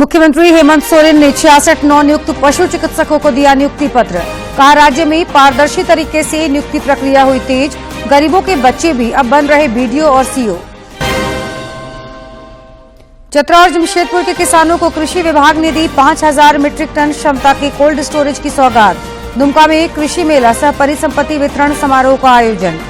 मुख्यमंत्री हेमंत सोरेन ने 66 नवनियुक्त पशु चिकित्सकों को दिया नियुक्ति पत्र। कहा, राज्य में पारदर्शी तरीके से नियुक्ति प्रक्रिया हुई तेज। गरीबों के बच्चे भी अब बन रहे बीडीओ और सीओ। चतरा और जमशेदपुर के किसानों को कृषि विभाग ने दी 5000 मीट्रिक टन क्षमता के कोल्ड स्टोरेज की सौगात। दुमका में कृषि मेला सह परिसंपत्ति वितरण समारोह का आयोजन।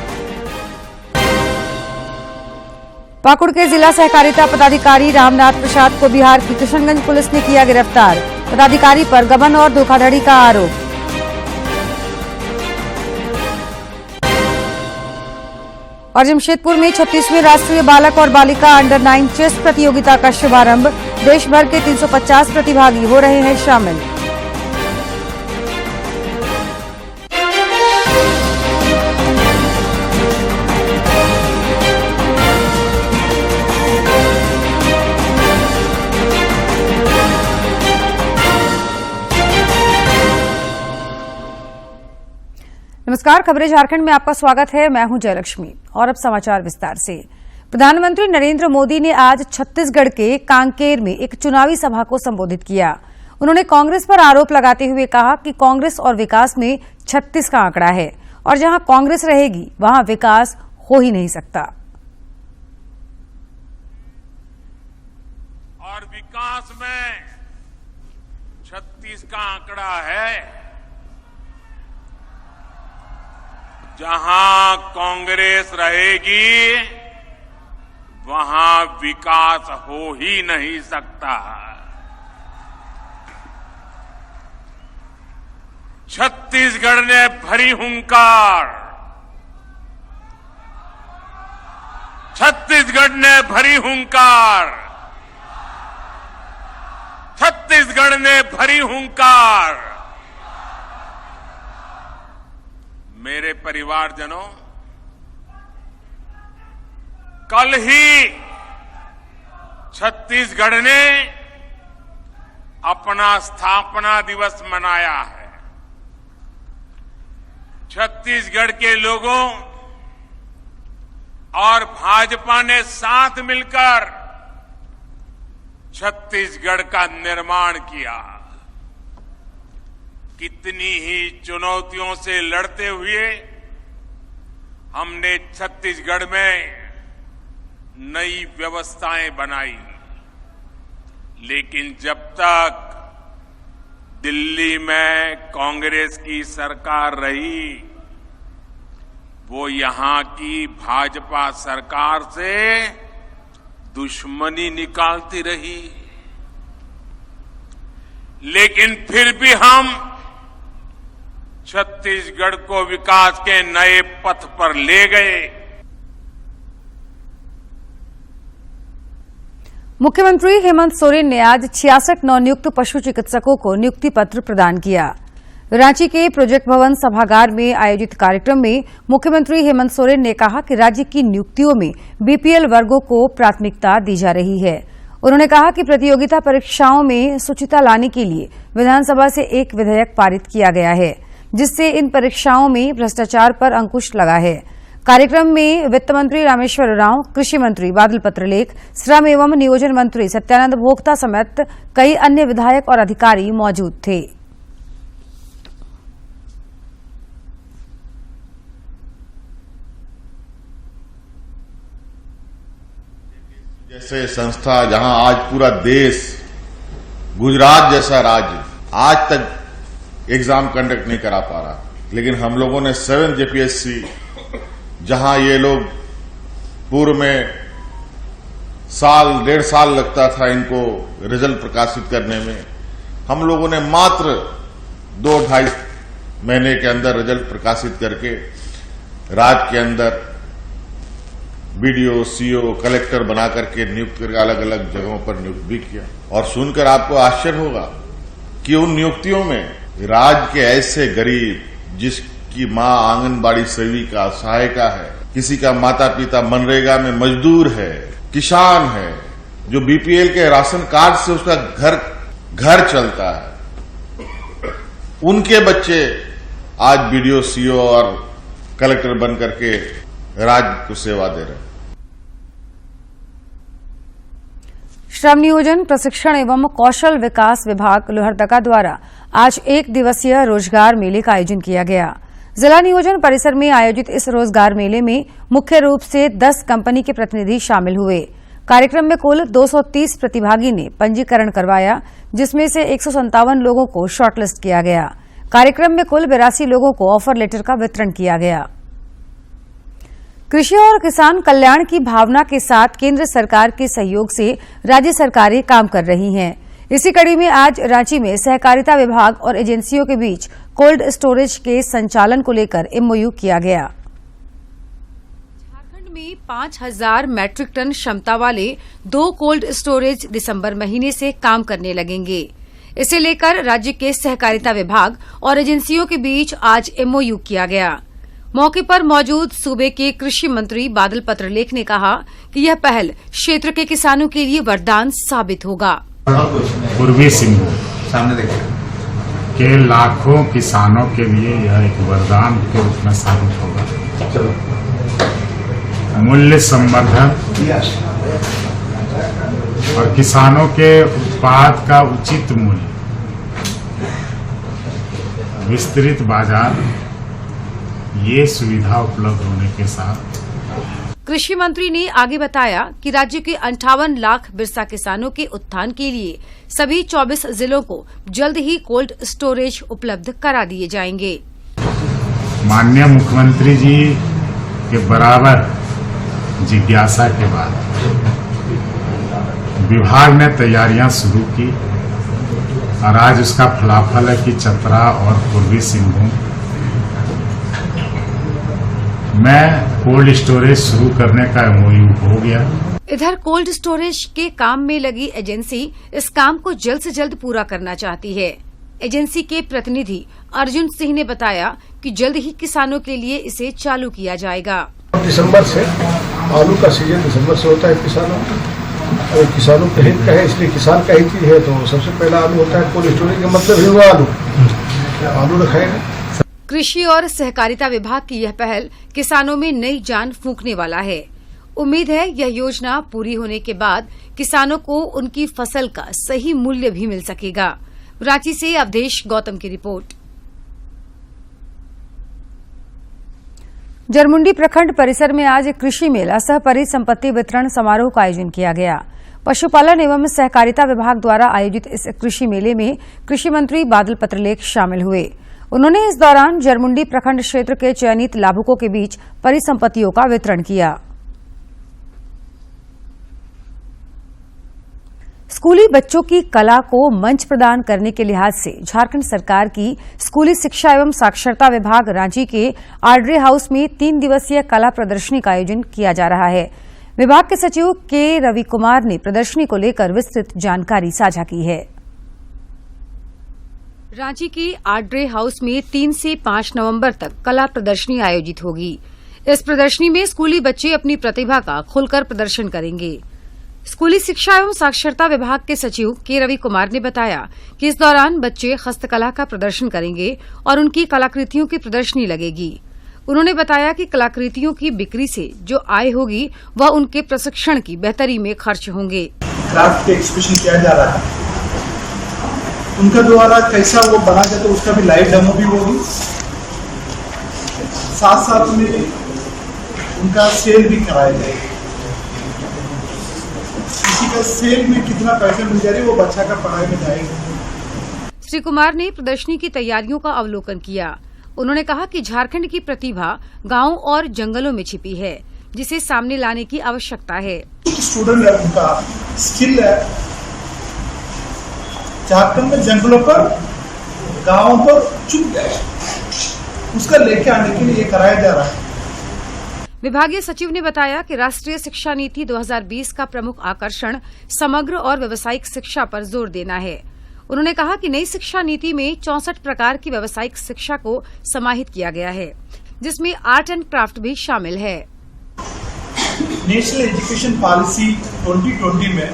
पाकुड़ के जिला सहकारिता पदाधिकारी रामनाथ प्रसाद को बिहार की किशनगंज पुलिस ने किया गिरफ्तार। पदाधिकारी पर गबन और धोखाधड़ी का आरोप। और जमशेदपुर में 36वें राष्ट्रीय बालक और बालिका अंडर 9 चेस प्रतियोगिता का शुभारंभ। देश भर के 350 प्रतिभागी हो रहे हैं शामिल। नमस्कार, खबरें झारखंड में आपका स्वागत है। मैं हूं जयलक्ष्मी और अब समाचार विस्तार से। प्रधानमंत्री नरेंद्र मोदी ने आज छत्तीसगढ़ के कांकेर में एक चुनावी सभा को संबोधित किया। उन्होंने कांग्रेस पर आरोप लगाते हुए कहा कि कांग्रेस और विकास में 36 का आंकड़ा है और जहां कांग्रेस रहेगी वहां विकास हो ही नहीं सकता। और विकास में 36 का आंकड़ा है। जहां कांग्रेस रहेगी वहां विकास हो ही नहीं सकता। छत्तीसगढ़ ने भरी हुंकार, छत्तीसगढ़ ने भरी हुंकार, छत्तीसगढ़ ने भरी हुंकार। मेरे परिवारजनों, कल ही छत्तीसगढ़ ने अपना स्थापना दिवस मनाया है। छत्तीसगढ़ के लोगों और भाजपा ने साथ मिलकर छत्तीसगढ़ का निर्माण किया। कितनी ही चुनौतियों से लड़ते हुए हमने छत्तीसगढ़ में नई व्यवस्थाएं बनाई, लेकिन जब तक दिल्ली में कांग्रेस की सरकार रही, वो यहां की भाजपा सरकार से दुश्मनी निकालती रही। लेकिन फिर भी हम छत्तीसगढ़ को विकास के नए पथ पर ले गए। मुख्यमंत्री हेमंत सोरेन ने आज 66 नवनियुक्त पशु चिकित्सकों को नियुक्ति पत्र प्रदान किया। रांची के प्रोजेक्ट भवन सभागार में आयोजित कार्यक्रम में मुख्यमंत्री हेमंत सोरेन ने कहा कि राज्य की नियुक्तियों में बीपीएल वर्गों को प्राथमिकता दी जा रही है। उन्होंने कहा कि प्रतियोगिता परीक्षाओं में शुचिता लाने के लिए विधानसभा से एक विधेयक पारित किया गया है, जिससे इन परीक्षाओं में भ्रष्टाचार पर अंकुश लगा है। कार्यक्रम में वित्त मंत्री रामेश्वर उरांव, कृषि मंत्री बादल पत्रलेख, श्रम एवं नियोजन मंत्री सत्यानंद भोक्ता समेत कई अन्य विधायक और अधिकारी मौजूद थे। जैसे संस्था जहां आज पूरा देश, गुजरात जैसा राज्य आज तक एग्जाम कंडक्ट नहीं करा पा रहा, लेकिन हम लोगों ने 7 जेपीएससी, जहां ये लोग पूर्व में साल 1.5 साल लगता था इनको रिजल्ट प्रकाशित करने में, हम लोगों ने मात्र 2-2.5 महीने के अंदर रिजल्ट प्रकाशित करके राज्य के अंदर बीडीओ, सीओ, कलेक्टर बना करके नियुक्त करके अलग अलग जगहों पर नियुक्त भी किया। और सुनकर आपको आश्चर्य होगा कि उन नियुक्तियों में राज्य के ऐसे गरीब जिसकी मां आंगनबाड़ी सेविका, सहायिका है, किसी का माता पिता मनरेगा में मजदूर है, किसान है, जो बीपीएल के राशन कार्ड से उसका घर चलता है, उनके बच्चे आज बीडीओ, सीओ और कलेक्टर बन करके राज्य को सेवा दे रहे हैं। श्रम नियोजन प्रशिक्षण एवं कौशल विकास विभाग लोहरदगा द्वारा आज 1 दिवसीय रोजगार मेले का आयोजन किया गया। जिला नियोजन परिसर में आयोजित इस रोजगार मेले में मुख्य रूप से 10 कंपनी के प्रतिनिधि शामिल हुए। कार्यक्रम में कुल 230 प्रतिभागी ने पंजीकरण करवाया, जिसमें से 157 लोगों को शॉर्टलिस्ट किया गया। कार्यक्रम में कुल 82 लोगों को ऑफर लेटर का वितरण किया गया। कृषि और किसान कल्याण की भावना के साथ केंद्र सरकार के सहयोग से राज्य सरकारें काम कर रही हैं। इसी कड़ी में आज रांची में सहकारिता विभाग और एजेंसियों के बीच कोल्ड स्टोरेज के संचालन को लेकर एमओयू किया गया। झारखंड में 5000 मैट्रिक टन क्षमता वाले 2 कोल्ड स्टोरेज दिसंबर महीने से काम करने लगेंगे। इसे लेकर राज्य के सहकारिता विभाग और एजेंसियों के बीच आज एमओयू किया गया। मौके पर मौजूद सूबे के कृषि मंत्री बादल पत्रलेख ने कहा कि यह पहल क्षेत्र के किसानों के लिए वरदान साबित होगा। पूर्वी सिंहभूम सामने के लाखों किसानों के लिए यह एक वरदान के रूप में साबित होगा। मूल्य संवर्धन और किसानों के उत्पाद का उचित मूल्य, विस्तृत बाजार, ये सुविधा उपलब्ध होने के साथ कृषि मंत्री ने आगे बताया कि राज्य के 58 लाख बिरसा किसानों के उत्थान के लिए सभी 24 जिलों को जल्द ही कोल्ड स्टोरेज उपलब्ध करा दिए जाएंगे। माननीय मुख्यमंत्री जी के बराबर जिज्ञासा के बाद विभाग ने तैयारियां शुरू की और आज उसका फलाफल है कि चतरा और पूर्वी सिंहभूम में कोल्ड स्टोरेज शुरू करने का एमओयू हो गया। इधर कोल्ड स्टोरेज के काम में लगी एजेंसी इस काम को जल्द से जल्द पूरा करना चाहती है। एजेंसी के प्रतिनिधि अर्जुन सिंह ने बताया कि जल्द ही किसानों के लिए इसे चालू किया जाएगा। दिसंबर से आलू का सीजन दिसंबर से होता है किसानों का, और किसानों का हित का है, इसलिए किसान का हित है। तो सबसे पहला आलू होता है कोल्ड स्टोरेज का मतलब ही हुआ आलू रखाएंगे। कृषि और सहकारिता विभाग की यह पहल किसानों में नई जान फूंकने वाला है। उम्मीद है यह योजना पूरी होने के बाद किसानों को उनकी फसल का सही मूल्य भी मिल सकेगा। रांची से अवधेश गौतम की रिपोर्ट। जरमुंडी प्रखंड परिसर में आज कृषि मेला सह परिसंपत्ति वितरण समारोह का आयोजन किया गया। पशुपालन एवं सहकारिता विभाग द्वारा आयोजित इस कृषि मेले में कृषि मंत्री बादल पत्रलेख शामिल हुए। उन्होंने इस दौरान जरमुंडी प्रखंड क्षेत्र के चयनित लाभुकों के बीच परिसंपत्तियों का वितरण किया। स्कूली बच्चों की कला को मंच प्रदान करने के लिहाज से झारखंड सरकार की स्कूली शिक्षा एवं साक्षरता विभाग रांची के आड्रे हाउस में 3 दिवसीय कला प्रदर्शनी का आयोजन किया जा रहा है। विभाग के सचिव के रवि कुमार ने प्रदर्शनी को लेकर विस्तृत जानकारी साझा की है। रांची के आड्रे हाउस में 3 से 5 नवंबर तक कला प्रदर्शनी आयोजित होगी। इस प्रदर्शनी में स्कूली बच्चे अपनी प्रतिभा का खुलकर प्रदर्शन करेंगे। स्कूली शिक्षा एवं साक्षरता विभाग के सचिव के रवि कुमार ने बताया कि इस दौरान बच्चे हस्तकला का प्रदर्शन करेंगे और उनकी कलाकृतियों की प्रदर्शनी लगेगी। उन्होंने बताया कि कलाकृतियों की बिक्री से जो आय होगी वह उनके प्रशिक्षण की बेहतरी में खर्च होंगे। क्राफ्ट के एक्सप्रेशन किया जा रहा है, उनका द्वारा कैसा वो बना जाए तो उसका भी लाइव डेमो भी होगी। साथ साथ में उनका सेल भी कराया जाएगा। किसी का सेल में कितना पैसे मिल जाए वो बच्चा का पढ़ाई में जाएगा। श्री कुमार ने प्रदर्शनी की तैयारियों का अवलोकन किया। उन्होंने कहा कि झारखंड की प्रतिभा गांव और जंगलों में छिपी है, जिसे सामने लाने की आवश्यकता है। स्टूडेंट है, उनका स्किल है, झारखंड में जंगलों पर गांवों पर चुप गए, उसका लेके आने के लिए कराया जा रहा है। विभागीय सचिव ने बताया कि राष्ट्रीय शिक्षा नीति 2020 का प्रमुख आकर्षण समग्र और व्यावसायिक शिक्षा पर जोर देना है। उन्होंने कहा कि नई शिक्षा नीति में 64 प्रकार की व्यावसायिक शिक्षा को समाहित किया गया है, जिसमें आर्ट एंड क्राफ्ट भी शामिल है। नेशनल एजुकेशन पॉलिसी 2020 में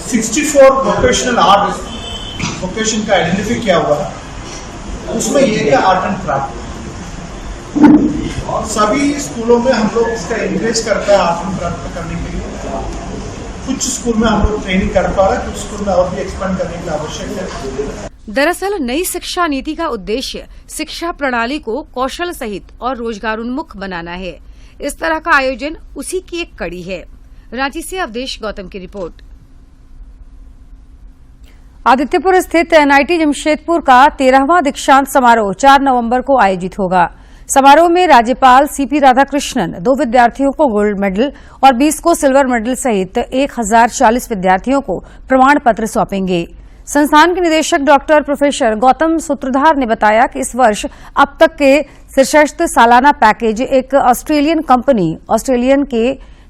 64 वोकेशनल आर्ट वोकेशन का आइडेंटिफाई किया हुआ है, उसमें ये है आर्ट एंड क्राफ्ट। सभी स्कूलों में हम लोग इसका इंकरेज करते हैं आर्ट एंड क्राफ्ट करने के लिए। कुछ स्कूल में हम लोग ट्रेनिंग कर पा रहे हैं, कुछ स्कूल में और भी एक्सपेंड करने की आवश्यक है। दरअसल नई शिक्षा नीति का उद्देश्य शिक्षा प्रणाली को कौशल सहित और रोजगारोन्मुख बनाना है। इस तरह का आयोजन उसी की एक कड़ी है। रांची से अवधेश गौतम की रिपोर्ट। आदित्यपुर स्थित एनआईटी जमशेदपुर का 13वां दीक्षांत समारोह 4 नवंबर को आयोजित होगा। समारोह में राज्यपाल सीपी राधाकृष्णन 2 विद्यार्थियों को गोल्ड मेडल और 20 को सिल्वर मेडल सहित 1040 विद्यार्थियों को प्रमाण पत्र सौंपेंगे। संस्थान के निदेशक डॉक्टर प्रोफेसर गौतम सूत्रधार ने बताया कि इस वर्ष अब तक के शीर्षस्थ सालाना पैकेज एक ऑस्ट्रेलियन कंपनी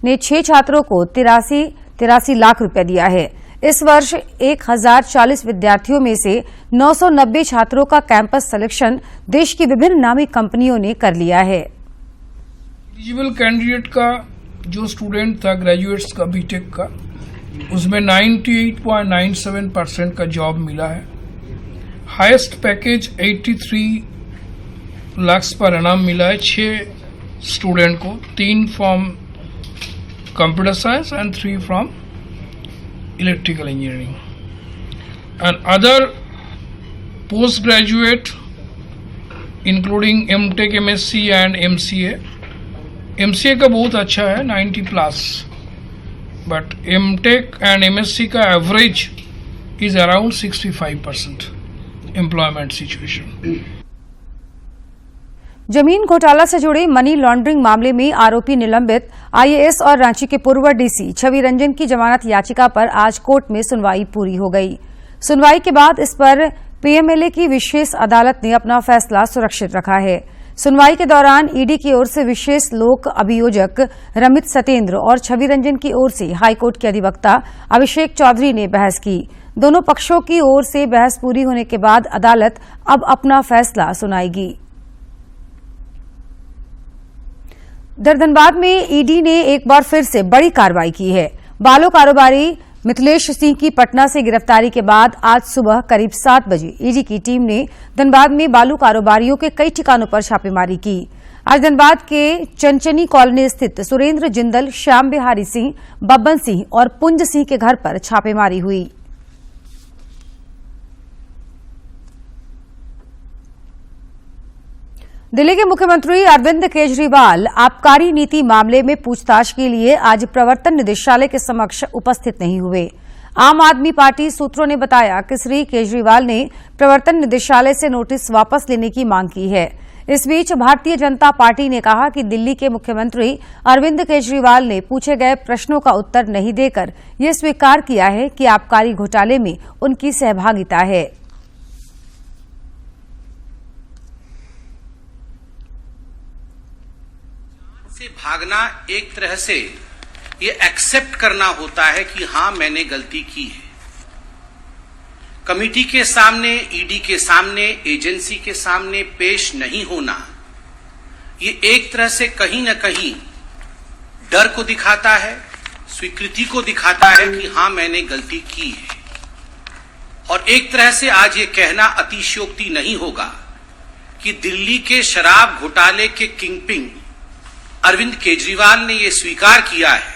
ने 6 छात्रों को 83 लाख रुपए दिया है। इस वर्ष 1040 विद्यार्थियों में से 990 छात्रों का कैंपस सिलेक्शन देश की विभिन्न नामी कंपनियों ने कर लिया है। एलिजिबल कैंडिडेट का जो स्टूडेंट था ग्रेजुएट्स का बीटेक का, उसमें 98.97% का जॉब मिला है। Highest package 83 lakh per annum मिला है 6 स्टूडेंट को, 3 from computer science and 3 from electrical engineering and other post graduate including MTech, MSc and MCA. MCA का बहुत अच्छा है 90+, बट एमटेक एंड एमएससी का average is around 65% employment situation. जमीन घोटाला से जुड़े मनी लॉन्ड्रिंग मामले में आरोपी निलंबित आईएएस और रांची के पूर्व डीसी छवि रंजन की जमानत याचिका पर आज कोर्ट में सुनवाई पूरी हो गई। सुनवाई के बाद इस पर पीएमएलए की विशेष अदालत ने अपना फैसला सुरक्षित रखा है। सुनवाई के दौरान ईडी की ओर से विशेष लोक अभियोजक रमित सतेंद्र और छवि रंजन की ओर से हाईकोर्ट के अधिवक्ता अभिषेक चौधरी ने बहस की। दोनों पक्षों की ओर से बहस पूरी होने के बाद अदालत अब अपना फैसला सुनाएगी। धनबाद में ईडी ने एक बार फिर से बड़ी कार्रवाई की है। बालू कारोबारी मिथिलेश सिंह की पटना से गिरफ्तारी के बाद आज सुबह करीब 7 बजे ईडी की टीम ने धनबाद में बालू कारोबारियों के कई ठिकानों पर छापेमारी की। आज धनबाद के चंचनी कॉलोनी स्थित सुरेंद्र जिंदल, श्याम बिहारी सिंह, बब्बन सिंह और पुंज सिंह के घर पर छापेमारी हुई। दिल्ली के मुख्यमंत्री अरविंद केजरीवाल आबकारी नीति मामले में पूछताछ के लिए आज प्रवर्तन निदेशालय के समक्ष उपस्थित नहीं हुए। आम आदमी पार्टी सूत्रों ने बताया कि श्री केजरीवाल ने प्रवर्तन निदेशालय से नोटिस वापस लेने की मांग की है। इस बीच भारतीय जनता पार्टी ने कहा कि दिल्ली के मुख्यमंत्री अरविंद केजरीवाल ने पूछे गए प्रश्नों का उत्तर नहीं देकर यह स्वीकार किया है कि आबकारी घोटाले में उनकी सहभागिता है। से भागना एक तरह से ये एक्सेप्ट करना होता है कि हां मैंने गलती की है। कमिटी के सामने, ईडी के सामने, एजेंसी के सामने पेश नहीं होना ये एक तरह से कहीं न कहीं डर को दिखाता है, स्वीकृति को दिखाता है कि हां मैंने गलती की है। और एक तरह से आज ये कहना अतिशयोक्ति नहीं होगा कि दिल्ली के शराब घोटाले के किंगपिन अरविंद केजरीवाल ने यह स्वीकार किया है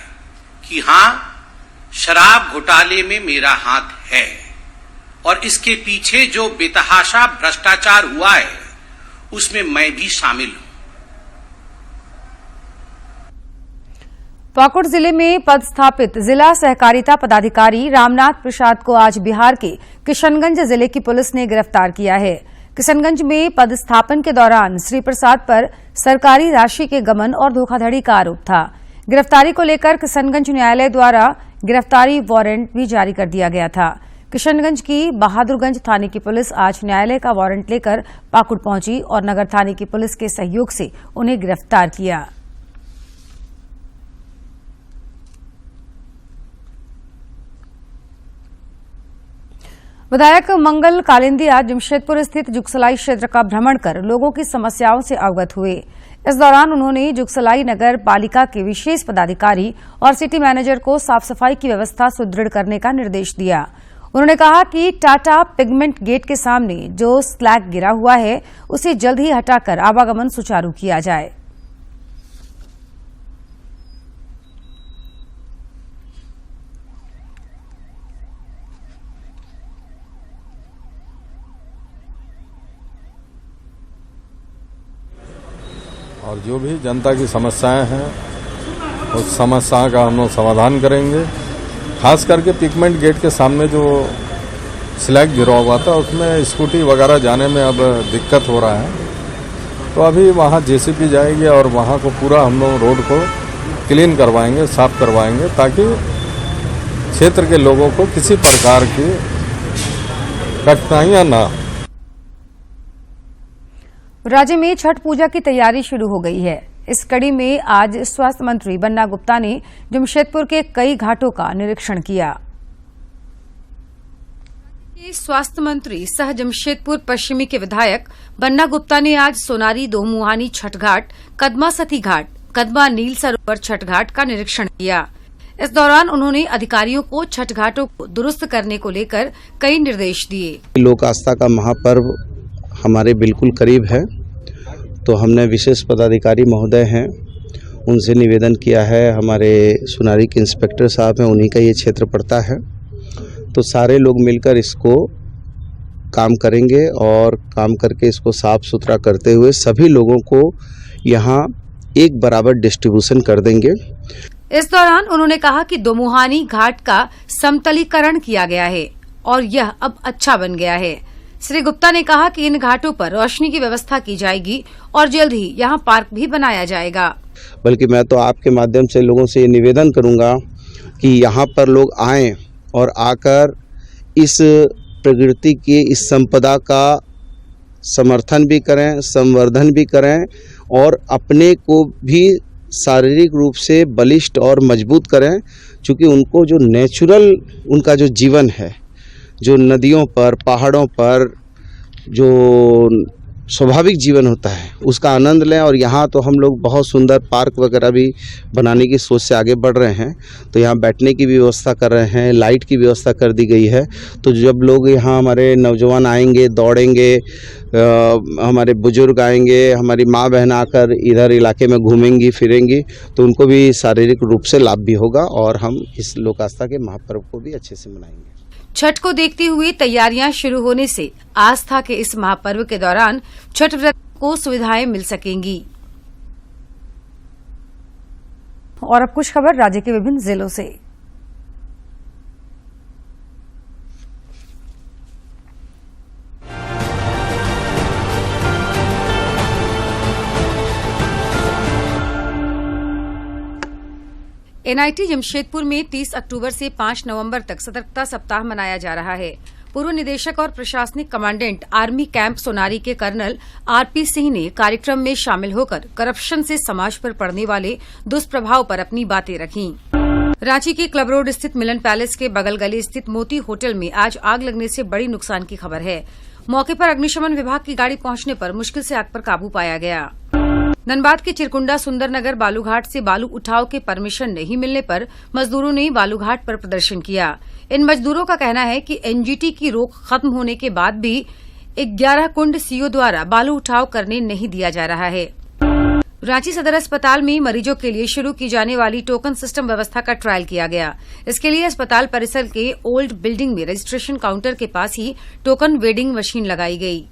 कि हां शराब घोटाले में मेरा हाथ है और इसके पीछे जो बेतहाशा भ्रष्टाचार हुआ है उसमें मैं भी शामिल हूं। पाकुड़ जिले में पदस्थापित जिला सहकारिता पदाधिकारी रामनाथ प्रसाद को आज बिहार के किशनगंज जिले की पुलिस ने गिरफ्तार किया है। किशनगंज में पदस्थापन के दौरान श्री प्रसाद पर सरकारी राशि के गबन और धोखाधड़ी का आरोप था। गिरफ्तारी को लेकर किशनगंज न्यायालय द्वारा गिरफ्तारी वारंट भी जारी कर दिया गया था। किशनगंज की बहादुरगंज थाने की पुलिस आज न्यायालय का वारंट लेकर पाकुड़ पहुंची और नगर थाने की पुलिस के सहयोग से उन्हें गिरफ्तार किया। विधायक मंगल कालिंदी आज जमशेदपुर स्थित जुगसलाई क्षेत्र का भ्रमण कर लोगों की समस्याओं से अवगत हुए। इस दौरान उन्होंने जुगसलाई नगर पालिका के विशेष पदाधिकारी और सिटी मैनेजर को साफ सफाई की व्यवस्था सुदृढ़ करने का निर्देश दिया। उन्होंने कहा कि टाटा पिगमेंट गेट के सामने जो स्लैग गिरा हुआ है उसे जल्द ही हटाकर आवागमन सुचारू किया जाए। और जो भी जनता की समस्याएं हैं उस समस्या का हम लोग समाधान करेंगे। खास करके पिगमेंट गेट के सामने जो स्लैग गिरा हुआ था उसमें स्कूटी वगैरह जाने में अब दिक्कत हो रहा है, तो अभी वहाँ जेसीबी जाएगी और वहाँ को पूरा हम लोग रोड को क्लीन करवाएंगे, साफ करवाएंगे, ताकि क्षेत्र के लोगों को किसी प्रकार की कठिनाइयां ना। राज्य में छठ पूजा की तैयारी शुरू हो गई है। इस कड़ी में आज स्वास्थ्य मंत्री बन्ना गुप्ता ने जमशेदपुर के कई घाटों का निरीक्षण किया। स्वास्थ्य मंत्री सह जमशेदपुर पश्चिमी के विधायक बन्ना गुप्ता ने आज सोनारी दोमुहानी छठ घाट, कदमा सती घाट, कदमा नील सरोवर छठ घाट का निरीक्षण किया। इस दौरान उन्होंने अधिकारियों को छठ घाटों को दुरुस्त करने को लेकर कई निर्देश दिए। लोक आस्था का महापर्व हमारे बिल्कुल करीब है, तो हमने विशेष पदाधिकारी महोदय हैं उनसे निवेदन किया है, हमारे सोनारी के इंस्पेक्टर साहब हैं, उन्हीं का ये क्षेत्र पड़ता है, तो सारे लोग मिलकर इसको काम करेंगे और काम करके इसको साफ सुथरा करते हुए सभी लोगों को यहाँ एक बराबर डिस्ट्रीब्यूशन कर देंगे। इस दौरान उन्होंने कहा कि दोमुहानी घाट का समतलीकरण किया गया है और यह अब अच्छा बन गया है। श्री गुप्ता ने कहा कि इन घाटों पर रोशनी की व्यवस्था की जाएगी और जल्द ही यहां पार्क भी बनाया जाएगा। बल्कि मैं तो आपके माध्यम से लोगों से ये निवेदन करूंगा कि यहाँ पर लोग आएं और आकर इस प्रकृति की इस संपदा का समर्थन भी करें, संवर्धन भी करें और अपने को भी शारीरिक रूप से बलिष्ठ और मजबूत करें, क्योंकि उनको जो नेचुरल उनका जो जीवन है, जो नदियों पर, पहाड़ों पर जो स्वाभाविक जीवन होता है उसका आनंद लें। और यहाँ तो हम लोग बहुत सुंदर पार्क वगैरह भी बनाने की सोच से आगे बढ़ रहे हैं, तो यहाँ बैठने की भी व्यवस्था कर रहे हैं, लाइट की व्यवस्था कर दी गई है। तो जब लोग यहाँ हमारे नौजवान आएंगे, दौड़ेंगे, हमारे बुजुर्ग आएंगे, हमारी माँ बहन आकर इधर इलाके में घूमेंगी फिरेंगी, तो उनको भी शारीरिक रूप से लाभ भी होगा और हम इस लोक आस्था के महापर्व को भी अच्छे से मनाएंगे। छठ को देखते हुए तैयारियां शुरू होने से आस्था के इस महापर्व के दौरान छठ व्रत को सुविधाएं मिल सकेंगी। और अब कुछ खबर राज्य के विभिन्न जिलों से। एनआईटी जमशेदपुर में 30 अक्टूबर से 5 नवंबर तक सतर्कता सप्ताह मनाया जा रहा है। पूर्व निदेशक और प्रशासनिक कमांडेंट आर्मी कैंप सोनारी के कर्नल आरपी सिंह ने कार्यक्रम में शामिल होकर करप्शन से समाज पर पड़ने वाले दुष्प्रभाव पर अपनी बातें रखीं। रांची के क्लब रोड स्थित मिलन पैलेस के बगल गली स्थित मोती होटल में आज आग लगने से बड़ी नुकसान की खबर है। मौके पर अग्निशमन विभाग की गाड़ी पहुंचने पर मुश्किल से आग पर काबू पाया गया। धनबाद के चिरकुंडा सुंदरनगर बालूघाट से बालू उठाव के परमिशन नहीं मिलने पर मजदूरों ने बालूघाट पर प्रदर्शन किया। इन मजदूरों का कहना है कि एनजीटी की रोक खत्म होने के बाद भी 11 कुंड सीओ द्वारा बालू उठाव करने नहीं दिया जा रहा है। रांची सदर अस्पताल में मरीजों के लिए शुरू की जाने वाली टोकन सिस्टम व्यवस्था का ट्रायल किया गया। इसके लिए अस्पताल परिसर के ओल्ड बिल्डिंग में रजिस्ट्रेशन काउंटर के पास ही टोकन वेडिंग मशीन लगाई गई।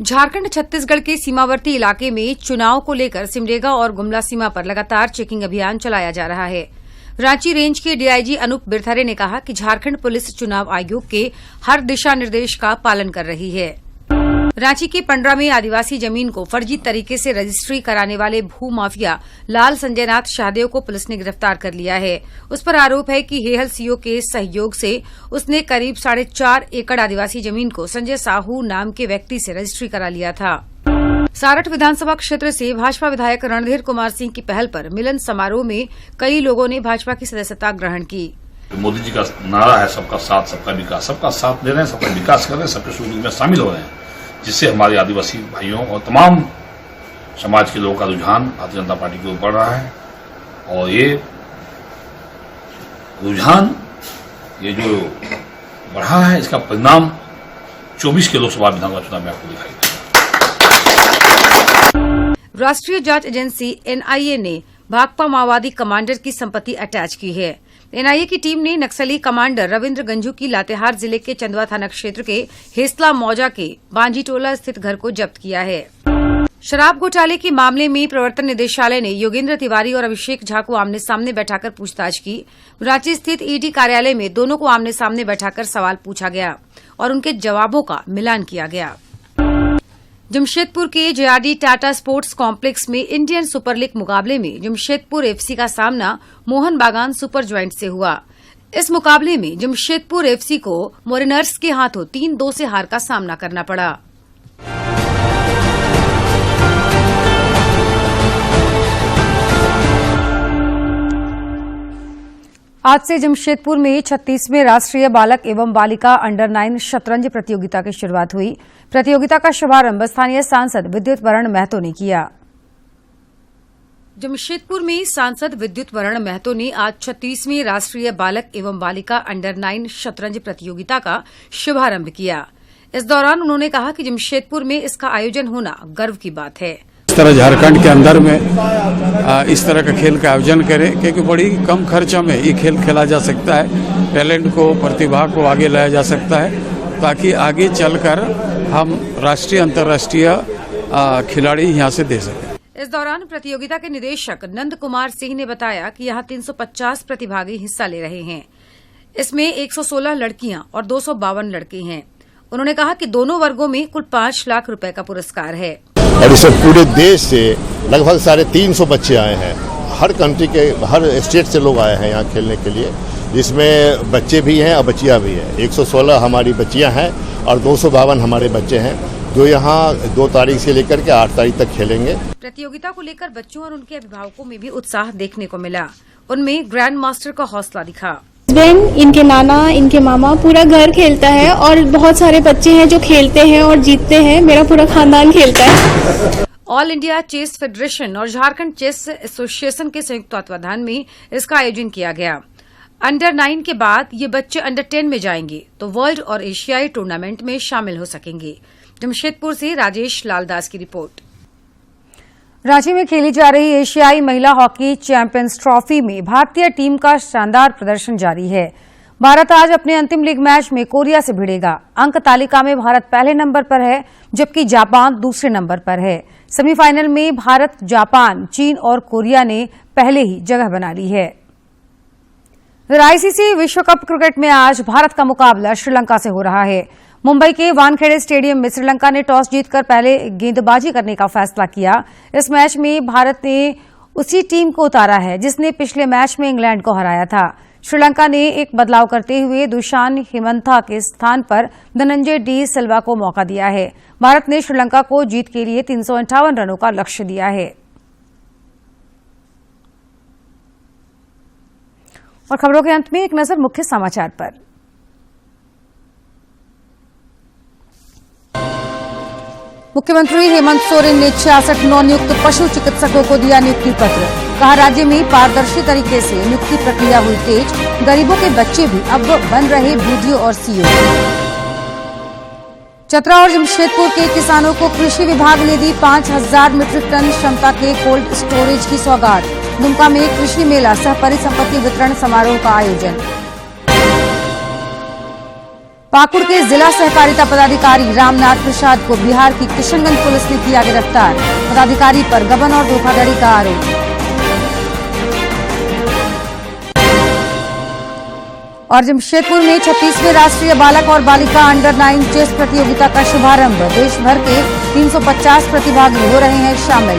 झारखंड छत्तीसगढ़ के सीमावर्ती इलाके में चुनाव को लेकर सिमडेगा और गुमला सीमा पर लगातार चेकिंग अभियान चलाया जा रहा है। रांची रेंज के डीआईजी अनूप बिरथरे ने कहा कि झारखंड पुलिस चुनाव आयोग के हर दिशा निर्देश का पालन कर रही है। रांची के पंडरा में आदिवासी जमीन को फर्जी तरीके से रजिस्ट्री कराने वाले भू माफिया लाल संजयनाथ शाहदेव को पुलिस ने गिरफ्तार कर लिया है। उस पर आरोप है कि हेहल सीओ के सहयोग से उसने करीब 4.5 एकड़ आदिवासी जमीन को संजय साहू नाम के व्यक्ति से रजिस्ट्री करा लिया था। सारठ विधानसभा क्षेत्र से भाजपा विधायक रणधीर कुमार सिंह की पहल पर मिलन समारोह में कई लोगों ने भाजपा की सदस्यता ग्रहण की। मोदी जी का नारा है सबका साथ सबका विकास, सबका साथ दे रहे हैं, सबका विकास कर रहे हैं, सबके सुख दुख में शामिल हो रहे हैं, जिससे हमारे आदिवासी भाइयों और तमाम समाज के लोगों का रुझान भारतीय जनता पार्टी की ओर बढ़ रहा है। और ये रुझान ये जो बढ़ा है इसका परिणाम 24 के लोकसभा विधानसभा चुनाव में आपको दिखाई देगा। राष्ट्रीय जांच एजेंसी एनआईए ने भाकपा माओवादी कमांडर की संपत्ति अटैच की है। एनआईए की टीम ने नक्सली कमांडर रविंद्र गंझू की लातेहार जिले के चंदवा थाना क्षेत्र के हेसला मौजा के बांजीटोला स्थित घर को जब्त किया है। शराब घोटाले के मामले में प्रवर्तन निदेशालय ने योगेंद्र तिवारी और अभिषेक झा को आमने सामने बैठाकर पूछताछ की। रांची स्थित ईडी कार्यालय में दोनों को आमने सामने बैठाकर सवाल पूछा गया और उनके जवाबों का मिलान किया गया। जमशेदपुर के जेआरडी टाटा स्पोर्ट्स कॉम्प्लेक्स में इंडियन सुपर लीग मुकाबले में जमशेदपुर एफसी का सामना मोहन बागान सुपर जॉइंट से हुआ। इस मुकाबले में जमशेदपुर एफसी को मोरिनर्स के हाथों 3-2 से हार का सामना करना पड़ा। आज से जमशेदपुर में 36वें राष्ट्रीय बालक एवं बालिका अंडर 9 शतरंज प्रतियोगिता की शुरुआत हुई। प्रतियोगिता का शुभारंभ स्थानीय सांसद विद्युत वरण महतो ने किया। जमशेदपुर में सांसद विद्युत वरण महतो ने आज 36वीं राष्ट्रीय बालक एवं बालिका अंडर 9 शतरंज प्रतियोगिता का शुभारंभ किया। इस दौरान उन्होंने कहा कि जमशेदपुर में इसका आयोजन होना गर्व की बात है। इस तरह झारखंड के अंदर में इस तरह का खेल का आयोजन करें, क्योंकि बड़ी कम खर्चा में ये खेल खेला जा सकता है। टैलेंट को, प्रतिभा को आगे लाया जा सकता है, ताकि आगे चलकर हम राष्ट्रीय अंतर्राष्ट्रीय खिलाड़ी यहाँ से दे सकें। इस दौरान प्रतियोगिता के निदेशक नंद कुमार सिंह ने बताया कि यहाँ 350 प्रतिभागी हिस्सा ले रहे हैं। इसमें 116 लड़कियां और 252 लड़के हैं। उन्होंने कहा कि दोनों वर्गों में कुल 5 लाख रुपए का पुरस्कार है। और इसे पूरे देश से लगभग 350 बच्चे आए हैं। हर कंट्री के, हर स्टेट से लोग आए हैं यहाँ खेलने के लिए, जिसमें बच्चे भी हैं और बच्चियाँ भी हैं। 116 हमारी बच्चियाँ हैं और 252 हमारे बच्चे हैं, जो यहाँ 2 तारीख से लेकर के 8 तारीख तक खेलेंगे। प्रतियोगिता को लेकर बच्चों और उनके अभिभावकों में भी उत्साह देखने को मिला। उनमें ग्रैंड मास्टर का हौसला दिखा। इनके नाना, इनके मामा, पूरा घर खेलता है और बहुत सारे बच्चे हैं जो खेलते हैं और जीतते हैं। मेरा पूरा खानदान खेलता है। ऑल इंडिया चेस फेडरेशन और झारखंड चेस एसोसिएशन के संयुक्त तत्वावधान में इसका आयोजन किया गया। अंडर 9 के बाद ये बच्चे अंडर 10 में जाएंगे तो वर्ल्ड और एशियाई टूर्नामेंट में शामिल हो सकेंगे। जमशेदपुर से राजेश लालदास की रिपोर्ट। रांची में खेली जा रही एशियाई महिला हॉकी चैंपियंस ट्रॉफी में भारतीय टीम का शानदार प्रदर्शन जारी है। भारत आज अपने अंतिम लीग मैच में कोरिया से भिड़ेगा। अंक तालिका में भारत पहले नंबर पर है, जबकि जापान दूसरे नंबर पर है। सेमीफाइनल में भारत, जापान, चीन और कोरिया ने पहले ही जगह बना ली है। आईसीसी विश्व कप क्रिकेट में आज भारत का मुकाबला श्रीलंका से हो रहा है। मुंबई के वानखेड़े स्टेडियम में श्रीलंका ने टॉस जीतकर पहले गेंदबाजी करने का फैसला किया। इस मैच में भारत ने उसी टीम को उतारा है जिसने पिछले मैच में इंग्लैंड को हराया था। श्रीलंका ने एक बदलाव करते हुए दुशान हिमंथा के स्थान पर धनंजय डी सिल्वा को मौका दिया है। भारत ने श्रीलंका को जीत के लिए 358 रनों का लक्ष्य दिया है। और खबरों के अंत में एक नजर मुख्य समाचार पर। मुख्यमंत्री हेमंत सोरेन ने 66 नवनियुक्त पशु चिकित्सकों को दिया नियुक्ति पत्र। कहा, राज्य में पारदर्शी तरीके से नियुक्ति प्रक्रिया हुई तेज। गरीबों के बच्चे भी अब बन रहे बीडीओ और सीओ। चतरा और जमशेदपुर के किसानों को कृषि विभाग ने दी 5000 मीट्रिक टन क्षमता के कोल्ड स्टोरेज की सौगात। दुमका में कृषि मेला सह परिसंपत्ति वितरण समारोह का आयोजन। पाकुड़ के जिला सहकारिता पदाधिकारी रामनाथ प्रसाद को बिहार की किशनगंज पुलिस ने किया गिरफ्तार। पदाधिकारी पर गबन और धोखाधड़ी का आरोप। और जमशेदपुर में 36वें राष्ट्रीय बालक और बालिका अंडर 9 चेस प्रतियोगिता का शुभारंभ। देश भर के 350 प्रतिभागी हो रहे हैं शामिल।